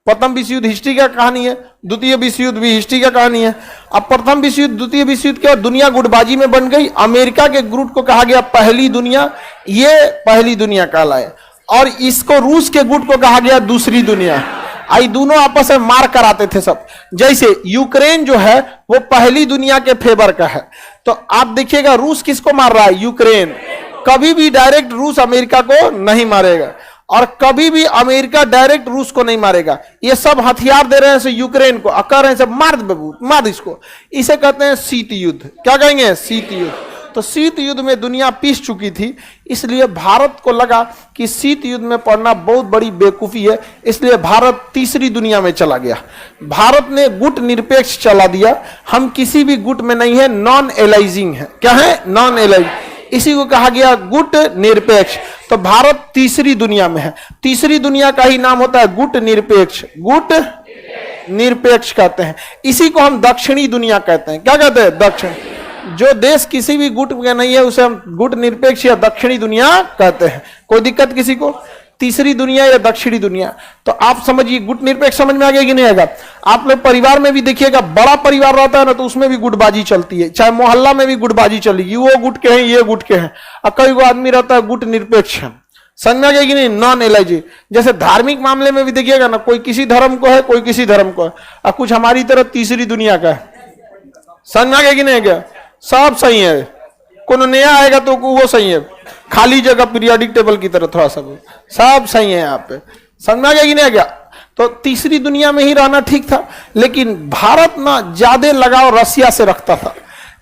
प्रथम विश्व युद्ध हिस्ट्री का कहानी है, द्वितीय विश्व युद्ध भी हिस्ट्री का कहानी है। अब प्रथम विश्व युद्ध द्वितीय विश्व युद्ध के बाद दुनिया गुटबाजी में बन गई। अमेरिका के गुट को कहा गया पहली दुनिया, ये पहली दुनिया कहलाए, और इसको रूस के गुट को कहा गया दूसरी दुनिया। आई दोनों आपस में मार कराते थे सब। जैसे यूक्रेन जो है वो पहली दुनिया के फेवर का है, तो आप देखिएगा रूस किसको मार रहा है, यूक्रेन। कभी भी डायरेक्ट रूस अमेरिका को नहीं मारेगा, और कभी भी अमेरिका डायरेक्ट रूस को नहीं मारेगा। ये सब हथियार दे रहे हैं यूक्रेन को, कह रहे हैं सब मार दे, मार इसको। इसे कहते हैं शीत युद्ध। क्या कहेंगे, शीत युद्ध। तो शीत युद्ध में दुनिया पीस चुकी थी, इसलिए भारत को लगा कि शीत युद्ध में पड़ना बहुत बड़ी बेवकूफी है, इसलिए भारत तीसरी दुनिया में चला गया। भारत ने गुट निरपेक्ष चला दिया। हम किसी भी गुट में नहीं है, नॉन एलाइजिंग है। क्या है, नॉन एलाइजिंग। इसी को कहा गया गुट निरपेक्ष। तो भारत तीसरी दुनिया में है। तीसरी दुनिया का ही नाम होता है गुट निरपेक्ष। गुट निरपेक्ष कहते हैं। इसी को हम दक्षिणी दुनिया कहते हैं। क्या कहते हैं, दक्षिण। जो देश किसी भी गुट में नहीं है उसे हम गुट निरपेक्ष या दक्षिणी दुनिया कहते हैं। कोई दिक्कत किसी को, तीसरी दुनिया या दक्षिणी दुनिया। तो आप समझिए गुट निरपेक्ष समझ में आ गया कि नहीं आएगा। आप लोग परिवार में भी देखिएगा, बड़ा परिवार रहता है ना तो उसमें भी गुटबाजी चलती है, चाहे मोहल्ला में भी गुटबाजी चलेगी। वो गुट के हैं, ये गुट के हैं, और कई गो आदमी रहता है गुट निरपेक्ष है। समझ में आ गया कि नहीं, नॉन एलाइजी। जैसे धार्मिक मामले में भी देखिएगा ना, कोई किसी धर्म को है, कोई किसी धर्म को है, और कुछ हमारी तरह तीसरी दुनिया का है। समझ में आ गया कि नहीं गया, सब सही है। कोनो नया आएगा तो वो सही है, खाली जगह पीरियोडिक टेबल की तरह थोड़ा सब सही है यहाँ पे। समझ में आ गया कि नहीं आ गया। तो तीसरी दुनिया में ही रहना ठीक था, लेकिन भारत ना ज्यादा लगाव रसिया से रखता था।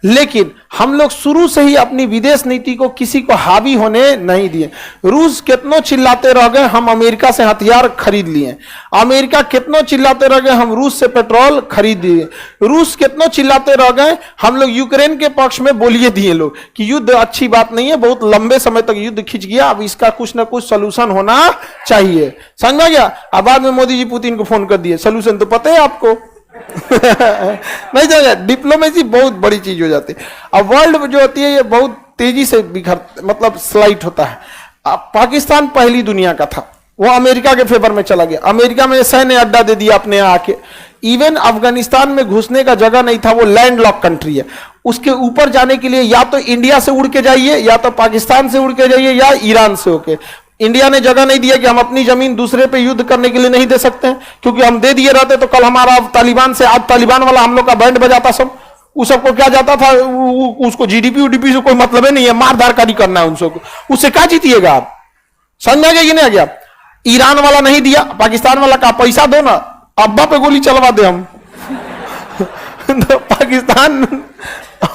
लेकिन हम लोग शुरू से ही अपनी विदेश नीति को किसी को हावी होने नहीं दिए। रूस कितनों चिल्लाते रह गए, हम अमेरिका से हथियार खरीद लिए। अमेरिका कितनों चिल्लाते रह गए, हम रूस से पेट्रोल खरीद लिए। रूस कितनों चिल्लाते रह गए, हम लोग यूक्रेन के पक्ष में बोलिए दिए लोग कि युद्ध अच्छी बात नहीं है, बहुत लंबे समय तक युद्ध खिंच गया, अब इसका कुछ ना कुछ सोल्यूशन होना चाहिए। समझ में गया। अब बाद में मोदी जी पुतिन को फोन कर दिए, सोल्यूशन तो पता है आपको। नहीं जाएगा। डिप्लोमेसी बहुत बड़ी चीज हो जाती है। अब वर्ल्ड जो होती है ये बहुत तेजी से बिखर, मतलब स्लाइड होता है। अब पाकिस्तान पहली दुनिया का था, वो अमेरिका के फेवर में चला गया। अमेरिका में सैन्य अड्डा दे दिया अपने आके। इवन अफगानिस्तान में घुसने का जगह नहीं था, वो लैंड लॉक कंट्री है। उसके ऊपर जाने के लिए या तो इंडिया से उड़ के जाइए, या तो पाकिस्तान से उड़ के जाइए, या ईरान से होके। इंडिया ने जगह नहीं दिया कि हम अपनी जमीन दूसरे पे युद्ध करने के लिए नहीं दे सकते हैं, क्योंकि हम दे दिए रहते तो कल हमारा तालिबान से, आज तालिबान वाला हम लोग का बैंड बजाता सब। उस सबको क्या जाता था, उसको जीडीपी उडीपी से कोई मतलब नहीं है, मारधारकारी करना है उनको, उससे क्या जीतिएगा आप। समझ में आ गया कि नहीं आ गया। ईरान वाला नहीं दिया, पाकिस्तान वाला का पैसा दो ना, अब्बा पे गोली चलवा दे हम। तो पाकिस्तान,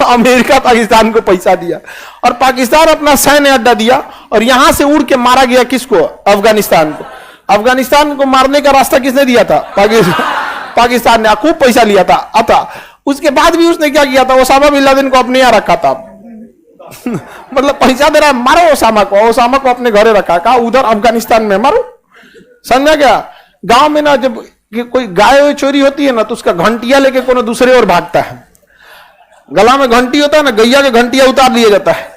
अमेरिका पाकिस्तान को पैसा दिया, और पाकिस्तान अपना सैन्य अड्डा दिया, और यहां से उड़ के मारा गया किसको, अफगानिस्तान को। अफगानिस्तान को मारने का रास्ता किसने दिया था, पाकिस्तान ने खूब पैसा लिया था। अतः उसके बाद भी उसने क्या किया था, ओसामा बिन लादेन को अपने यहां रखा था। मतलब पैसा दे रहा है, मारो ओसामा को अपने घरे रखा, कहा उधर अफगानिस्तान में मारो। समझ गया। गांव में ना जब कोई गाय चोरी होती है ना, तो उसका घंटिया लेके कोनो दूसरे ओर भागता है। गला में घंटी होता है ना, गैया के घंटिया उतार लिया जाता है,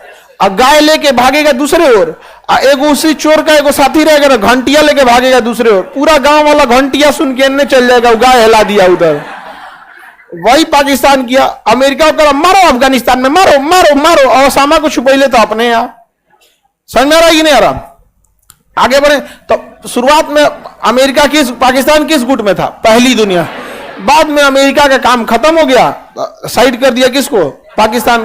और गाय लेके भागेगा दूसरे ओर। एगो उसी चोर का एगो साथी रहेगा ना, घंटिया लेके भागेगा दूसरे ओर। पूरा गांव वाला घंटिया सुन के अन्य चल जाएगा, गाय हिला दिया उधर। वही पाकिस्तान किया। अमेरिका को मारो अफगानिस्तान में, मारो मारो मारो, और ओसामा को छुपैले तो अपने यहां। समझ में आ रहा है कि नहीं आ रहा। आगे बढ़े तो शुरुआत में अमेरिका पाकिस्तान किस गुट में था, पहली दुनिया। बाद में अमेरिका का काम खत्म हो गया, साइड कर दिया किसको, पाकिस्तान।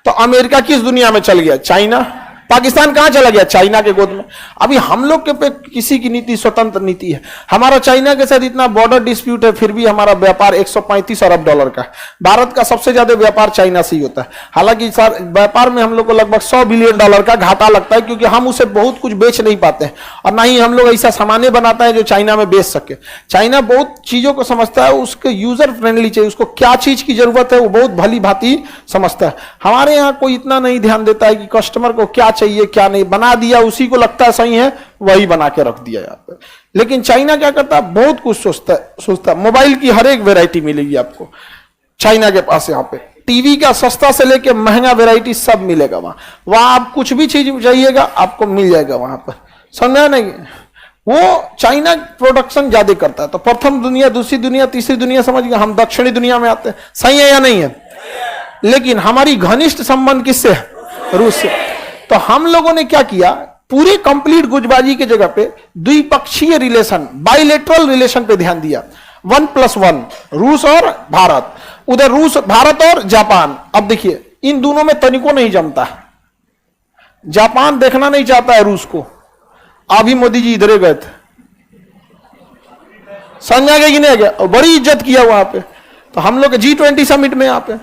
तो अमेरिका किस दुनिया में चल गया, चाइना। पाकिस्तान कहां चला गया, चाइना के गोद में। अभी हम लोग के पे किसी की नीति स्वतंत्र नीति है। हमारा चाइना के साथ इतना बॉर्डर डिस्प्यूट है, फिर भी हमारा व्यापार 135 अरब डॉलर का है। भारत का सबसे ज्यादा व्यापार चाइना से ही होता है। हालांकि व्यापार में हम लोग को लगभग 100 बिलियन डॉलर का घाटा लगता है, क्योंकि हम उसे बहुत कुछ बेच नहीं पाते हैं, और ना ही हम लोग ऐसा सामान्य बनाता है जो चाइना में बेच सके। चाइना बहुत चीजों को समझता है, उसके यूजर फ्रेंडली चाहिए, उसको क्या चीज की जरूरत है वो बहुत भली भांति समझता है। हमारे यहाँ कोई इतना नहीं ध्यान देता है कि कस्टमर को क्या चाहिए क्या नहीं, बना दिया, उसी को लगता है सही है वही बना के रख दिया यहाँ पे। लेकिन चाइना क्या करता है, बहुत कुछ सोचता है। मोबाइल की हर एक वेराइटी मिलेगी आपको चाइना के पास। यहाँ पे टीवी का सस्ता से लेके महंगा वेराइटी सब मिलेगा वहां। आप कुछ भी चीज चाहिएगा आपको मिल जाएगा वहां पर। समझा नहीं। वो चाइना प्रोडक्शन ज्यादा करता है। तो प्रथम दुनिया, दूसरी दुनिया, तीसरी दुनिया समझ गए, हम दक्षिणी दुनिया में आते हैं। सही है या नहीं है? लेकिन हमारी घनिष्ठ संबंध किससे है? रूस से। तो हम लोगों ने क्या किया, पूरे कंप्लीट गुटबाजी की जगह पे द्विपक्षीय रिलेशन, बाइलेटरल रिलेशन पे ध्यान दिया। 1+1 रूस और भारत, उधर रूस, भारत और जापान। अब देखिए इन दोनों में तनिको नहीं जमता। जापान देखना नहीं चाहता है रूस को। अभी मोदी जी इधर गए थे, समझा गया कि नहीं गया, और बड़ी इज्जत किया वहां पे। तो हम लोग G20 समिट में यहाँ पे,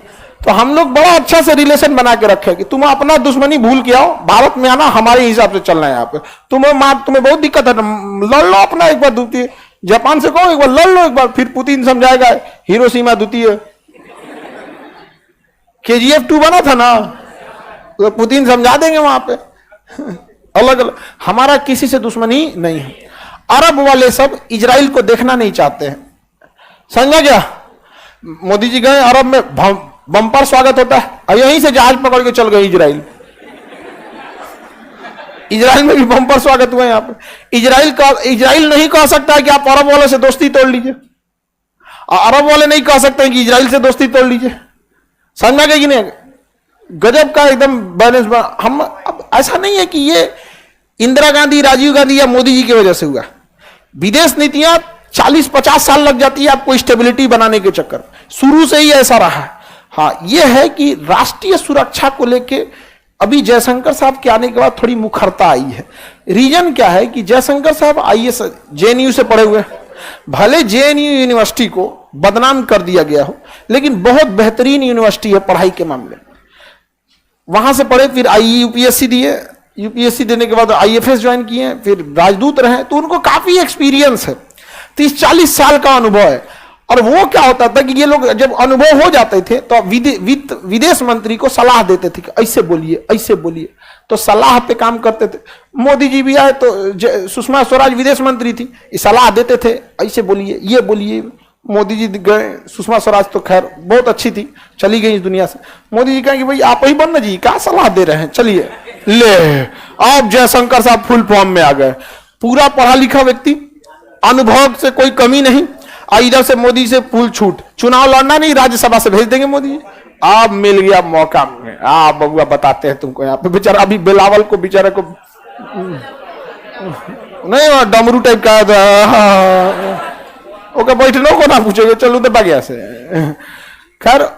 तो हम लोग बड़ा अच्छा से रिलेशन बना के रखे कि तुम अपना दुश्मनी भूल के आओ, भारत में आना, हमारे हिसाब से चलना है यहाँ पे। तुम्हें बहुत दिक्कत है, लड़ लो अपना एक बार द्वितीय, जापान से कहो एक बार लड़ लो एक बार, फिर पुतिन समझाएगा हिरोशिमा द्वितीय। KGF 2 बना था ना, तो पुतिन समझा देंगे वहां पे। अलग अलग, हमारा किसी से दुश्मनी नहीं है। अरब वाले सब इजराइल को देखना नहीं चाहते हैं, समझा क्या? मोदी जी गए अरब में, बम्पर स्वागत होता है, और यहीं से जहाज पकड़ के चल गए इजराइल। इजराइल में भी बम्पर स्वागत हुआ यहाँ पे। इजराइल नहीं कह सकता है कि आप अरब वाले से दोस्ती तोड़ लीजिए, और अरब वाले नहीं कह सकते हैं कि इजराइल से दोस्ती तोड़ लीजिए। समझा गया कि नहीं? गजब का एकदम बैलेंस। हम अब ऐसा नहीं है कि ये इंदिरा गांधी, राजीव गांधी या मोदी जी की वजह से हुआ। विदेश नीतियां 40-50 साल लग जाती है आपको स्टेबिलिटी बनाने के चक्कर, शुरू से ही ऐसा रहा है। हाँ, यह है कि राष्ट्रीय सुरक्षा को लेके अभी जयशंकर साहब के आने के बाद थोड़ी मुखरता आई है। रीजन क्या है कि जयशंकर साहब IAS JNU से पढ़े हुए हैं। भले JNU यूनिवर्सिटी को बदनाम कर दिया गया हो, लेकिन बहुत बेहतरीन यूनिवर्सिटी है पढ़ाई के मामले में। वहां से पढ़े, फिर UPSC दिए, UPSC देने के बाद IFS ज्वाइन किए, फिर राजदूत रहे, तो उनको काफी एक्सपीरियंस है, 30-40 साल का अनुभव है। और वो क्या होता था कि ये लोग जब अनुभव हो जाते थे तो विदेश मंत्री को सलाह देते थे कि ऐसे बोलिए, ऐसे बोलिए, तो सलाह पे काम करते थे। मोदी जी भी आए तो सुषमा स्वराज विदेश मंत्री थी, सलाह देते थे, ऐसे बोलिए, ये बोलिए। मोदी जी गए, सुषमा स्वराज तो खैर बहुत अच्छी थी, चली गई इस दुनिया से। मोदी जी कहें कि भाई आप ही बनना जी, क्या सलाह दे रहे हैं, चलिए। ले आप जयशंकर साहब फुल फॉर्म में आ गए, पूरा पढ़ा लिखा व्यक्ति, अनुभव से कोई कमी नहीं। इधर से मोदी से फुल छूट, चुनाव लड़ना नहीं, राज्यसभा से भेज देंगे मोदी जी। आप मिल गया मौका, आप बबुआ बताते हैं तुमको। यहाँ पे बेचारा अभी बिलावल को, बेचारे को नहीं डमरू टाइप का ओके, बैठने को ना पूछेगा, चलो तो बगिया से। खैर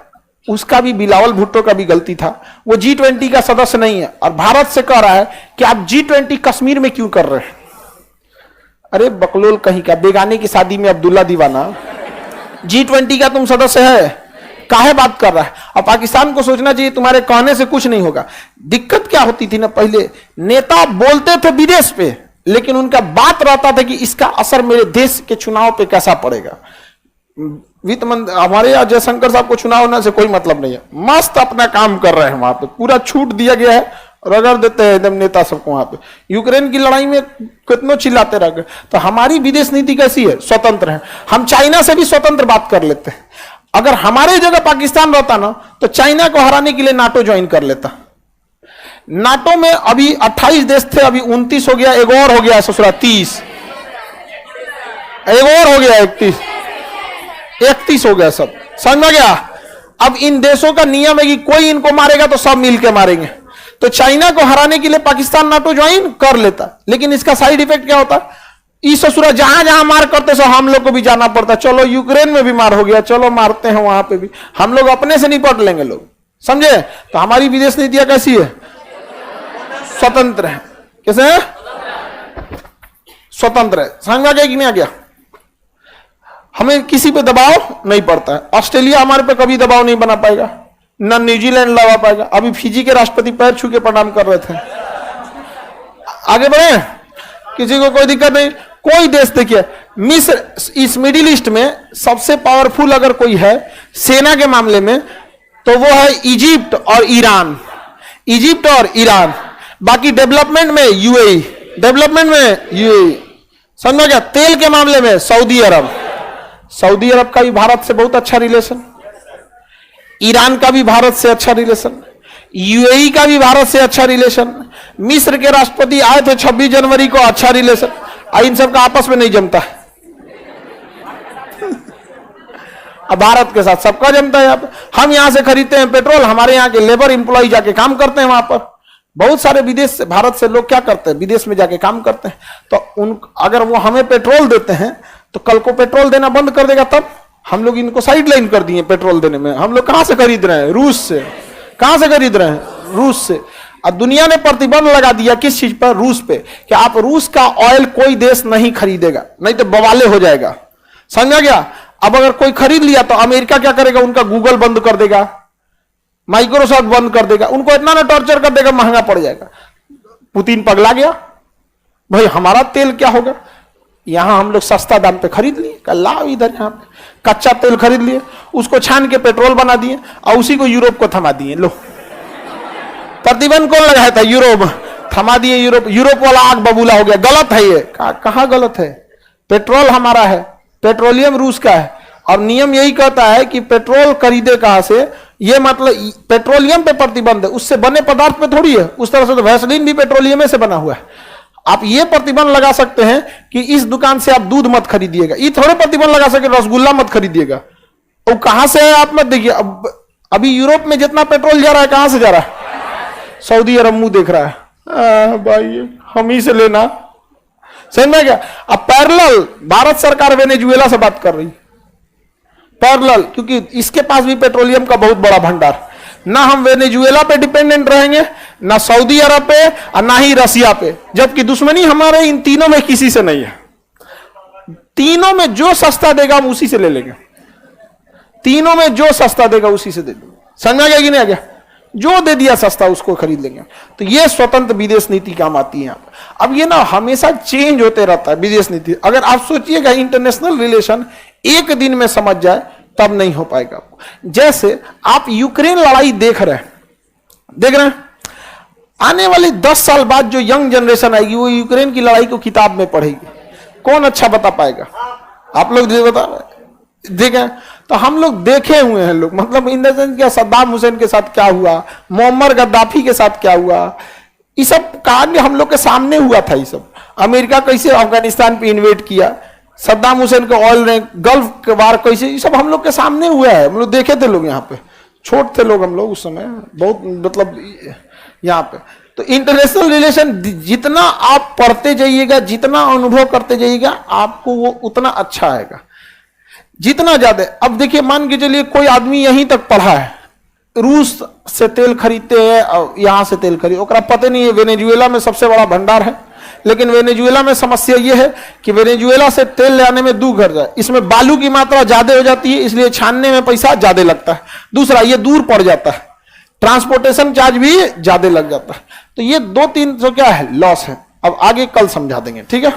उसका भी, बिलावल भुट्टो का भी गलती था, वो G20 का सदस्य नहीं है और भारत से कह रहा है कि आप G20 कश्मीर में क्यों कर रहे हैं। अरे बकलोल कहीं का, बेगाने की शादी में अब्दुल्ला दीवाना, G20 का तुम सदस्य है, काहे बात कर रहा है। और पाकिस्तान को सोचना चाहिए तुम्हारे कहने से कुछ नहीं होगा। दिक्कत क्या होती थी ना, पहले नेता बोलते थे विदेश पे, लेकिन उनका बात रहता था कि इसका असर मेरे देश के चुनाव पे कैसा पड़ेगा। वित्त मंत्री हमारे यहाँ जयशंकर साहब को चुनाव होने से कोई मतलब नहीं है, मस्त अपना काम कर रहे हैं, वहां पे पूरा छूट दिया गया है, रगड़ देते हैं एकदम नेता सबको। वहां पे यूक्रेन की लड़ाई में कितनों चिल्लाते रह गए। तो हमारी विदेश नीति कैसी है, स्वतंत्र है। हम चाइना से भी स्वतंत्र बात कर लेते हैं। अगर हमारे जगह पाकिस्तान रहता ना, तो चाइना को हराने के लिए नाटो ज्वाइन कर लेता। नाटो में अभी 28 देश थे, अभी 29 हो गया, एक और हो गया ससुरा 30, एक और हो गया 31 हो गया, सब समझ में गया। अब इन देशों का नियम है कि कोई इनको मारेगा तो सब मिलके मारेंगे। तो चाइना को हराने के लिए पाकिस्तान नाटो ज्वाइन कर लेता, लेकिन इसका साइड इफेक्ट क्या होता, इस ससुरा जहां जहां मार करते सो हम लोग को भी जाना पड़ता। चलो यूक्रेन में भी मार हो गया, चलो मारते हैं वहां पे भी, हम लोग अपने से निपट लेंगे लोग, समझे। तो हमारी विदेश नीतियां कैसी है, स्वतंत्र है। कैसे है, स्वतंत्र है। समझ आ गया कि नहीं आ गया। हमें किसी पे दबाव नहीं पड़ता है। ऑस्ट्रेलिया हमारे पे कभी दबाव नहीं बना पाएगा, ना न्यूजीलैंड लगा पाएगा। अभी फिजी के राष्ट्रपति पैर छू के प्रणाम कर रहे थे। आगे बढ़े, किसी को कोई दिक्कत नहीं। कोई देश देखिए, मिस्र, इस मिडिल ईस्ट में सबसे पावरफुल अगर कोई है सेना के मामले में तो वो है इजिप्ट और ईरान। इजिप्ट और ईरान। बाकी डेवलपमेंट में यूएई, डेवलपमेंट में यूएई, समझ में गया। तेल के मामले में सऊदी अरब, सऊदी अरब का भी भारत से बहुत अच्छा रिलेशन, ईरान का भी भारत से अच्छा रिलेशन, यूएई का भी भारत से अच्छा रिलेशन। मिस्र के राष्ट्रपति आए थे 26 जनवरी को, अच्छा रिलेशन। इन सबका आपस में नहीं जमता है। अब भारत के साथ सबका जमता है। हम यहां से खरीदते हैं पेट्रोल, हमारे यहाँ के लेबर इंप्लॉय जाके काम करते हैं वहां पर। बहुत सारे विदेश से, भारत से लोग क्या करते हैं, विदेश में जाके काम करते हैं। तो अगर वो हमें पेट्रोल देते हैं तो कल को पेट्रोल देना बंद कर देगा, तब हम लोग इनको साइड लाइन कर दिए पेट्रोल देने में। हम लोग कहां से खरीद रहे हैं? रूस से। कहां से खरीद रहे हैं? रूस से। और दुनिया ने प्रतिबंध लगा दिया किस चीज पर? रूस पे, कि आप रूस का ऑयल कोई देश नहीं खरीदेगा, नहीं तो बवाले हो जाएगा। समझा गया? अब अगर कोई खरीद लिया तो अमेरिका क्या करेगा? उनका गूगल बंद कर देगा, माइक्रोसॉफ्ट बंद कर देगा, उनको इतना ना टॉर्चर कर देगा, महंगा पड़ जाएगा। पुतिन पगला गया, भाई हमारा तेल क्या होगा? यहां हम लोग सस्ता दाम पे खरीद लिए, लाओ इधर, यहां पे कच्चा तेल खरीद लिए, उसको छान के पेट्रोल बना दिए और उसी को यूरोप को थमा दिए। लो, प्रतिबंध कौन लगाया था? यूरोप। थमा दिए यूरोप। यूरोप वाला आग बबूला हो गया। गलत है ये। कहां गलत है? पेट्रोल हमारा है, पेट्रोलियम रूस का है, और नियम यही कहता है कि पेट्रोल खरीदे कहां से? ये मतलब पेट्रोलियम पे प्रतिबंध है, उससे बने पदार्थ पे थोड़ी है। उस तरह से तो वैसलीन भी पेट्रोलियम से बना हुआ है। आप ये प्रतिबंध लगा सकते हैं कि इस दुकान से आप दूध मत खरीदिएगा, ये थोड़े प्रतिबंध लगा सके रसगुल्ला मत खरीदिएगा। वो कहां से है आप मत देखिए। अभी यूरोप में जितना पेट्रोल जा रहा है, कहां से जा रहा है? सऊदी अरब मुंह देख रहा है, भाई हम ही से लेना। समझ में क्या? अब पैरेलल भारत सरकार वेनेजुएला से बात कर रही, पैरेलल, क्योंकि इसके पास भी पेट्रोलियम का बहुत बड़ा भंडार। ना हम वेनेजुएला पे डिपेंडेंट रहेंगे, ना सऊदी अरब पे, और ना ही रसिया पे, जबकि दुश्मनी हमारे इन तीनों में किसी से नहीं है। तीनों में जो सस्ता देगा हम उसी से ले लेंगे। तीनों में जो सस्ता देगा उसी से दे देंगे। समझ गया कि नहीं आ गया? जो दे दिया सस्ता उसको खरीद लेंगे। तो ये स्वतंत्र विदेश नीति काम आती है। अब ये ना हमेशा चेंज होते रहता है विदेश नीति। अगर आप सोचिएगा इंटरनेशनल रिलेशन एक दिन में समझ जाए तब नहीं हो पाएगा। जैसे आप यूक्रेन लड़ाई देख रहे हैं, आने वाली 10 साल बाद जो यंग जनरेशन आएगी वो यूक्रेन की लड़ाई को किताब में पढ़ेगी। कौन अच्छा बता पाएगा? आप लोग बता देखें तो हम लोग देखे हुए हैं लोग, मतलब इन द सेंस क्या, सद्दाम हुसैन के साथ क्या हुआ, मोहम्मद गद्दाफी के साथ क्या हुआ, ये सब कहानी हम लोग के सामने हुआ था। ये सब अमेरिका कैसे अफगानिस्तान पे इन्वेट किया, सद्दाम हुसैन के ऑयल ने गल्फ के वार कैसे, ये सब हम लोग के सामने हुआ है। हम लोग देखे थे लोग, यहाँ पे छोटे थे लोग हम लोग उस समय, बहुत मतलब यहाँ पे। तो इंटरनेशनल रिलेशन जितना आप पढ़ते जाइएगा, जितना अनुभव करते जाइएगा, आपको वो उतना अच्छा आएगा, जितना ज्यादा। अब देखिए, मान के चलिए कोई आदमी यहीं तक पढ़ा है, रूस से तेल खरीदते हैं और यहां से तेल खरीद, ओकरा पता नहीं है वेनेजुएला में सबसे बड़ा भंडार है। लेकिन वेनेजुएला में समस्या यह है कि वेनेजुएला से तेल ले आने में 2 घर जाए, इसमें बालू की मात्रा ज्यादा हो जाती है, इसलिए छानने में पैसा ज्यादा लगता है। दूसरा, ये दूर पड़ जाता है, ट्रांसपोर्टेशन चार्ज भी ज्यादा लग जाता है। तो ये 2-3 क्या है, लॉस है। अब आगे कल समझा देंगे, ठीक है।